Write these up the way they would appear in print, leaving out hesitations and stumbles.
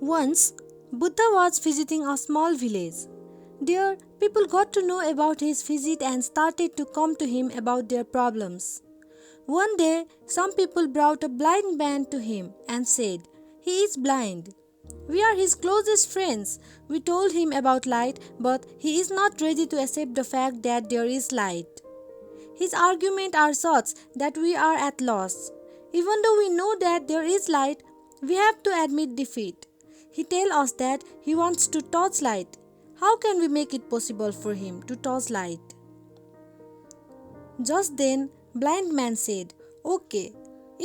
Once, Buddha was visiting a small village. There, people got to know about his visit and started to come to him about their problems. One day, some people brought a blind man to him and said, "He is blind. We are his closest friends. We told him about light, but he is not ready to accept the fact that there is light. His arguments are such that we are at loss. Even though we know that there is light, we have to admit defeat. He tells us that he wants to touch light. How can we make it possible for him to touch light?" Just then, blind man said, "Okay,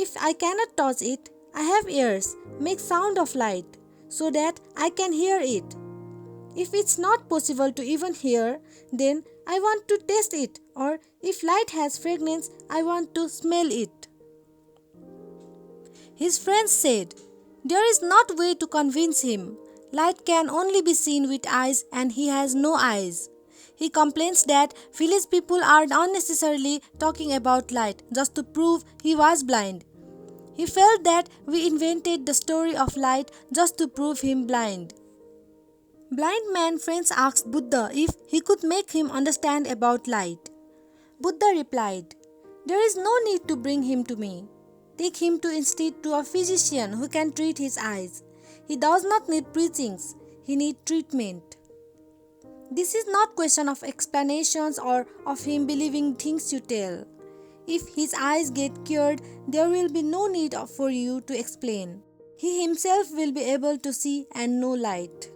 if I cannot touch it, I have ears, make sound of light, so that I can hear it. If it's not possible to even hear, then I want to taste it, or if light has fragrance, I want to smell it." His friends said, "There is not way to convince him. Light can only be seen with eyes and he has no eyes. He complains that village people are unnecessarily talking about light just to prove he was blind. He felt that we invented the story of light just to prove him blind." Blind man friends asked Buddha if he could make him understand about light. Buddha replied, "There is no need to bring him to me. Take him instead to a physician who can treat his eyes. He does not need preachings, he needs treatment. This is not question of explanations or of him believing things you tell. If his eyes get cured, there will be no need for you to explain. He himself will be able to see and know light."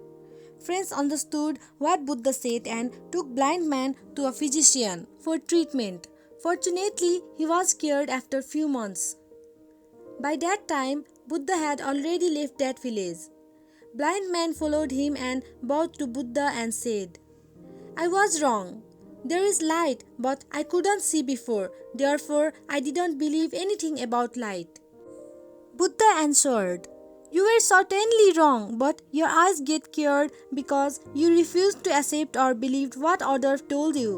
Friends understood what Buddha said and took blind man to a physician for treatment. Fortunately, he was cured after few months. By that time, Buddha had already left that village. Blind man followed him and bowed to Buddha and said, "I was wrong. There is light, but I couldn't see before. Therefore, I didn't believe anything about light." Buddha answered, "You were certainly wrong, but your eyes get cured because you refused to accept or believe what others told you.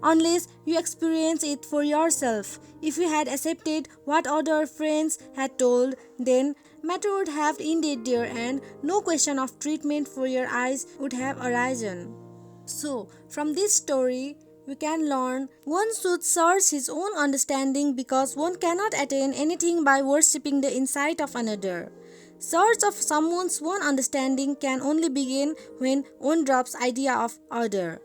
Unless you experience it for yourself. If you had accepted what other friends had told, then matter would have ended there and no question of treatment for your eyes would have arisen." So, from this story, we can learn one should search his own understanding because one cannot attain anything by worshipping the insight of another. Search of someone's own understanding can only begin when one drops idea of other.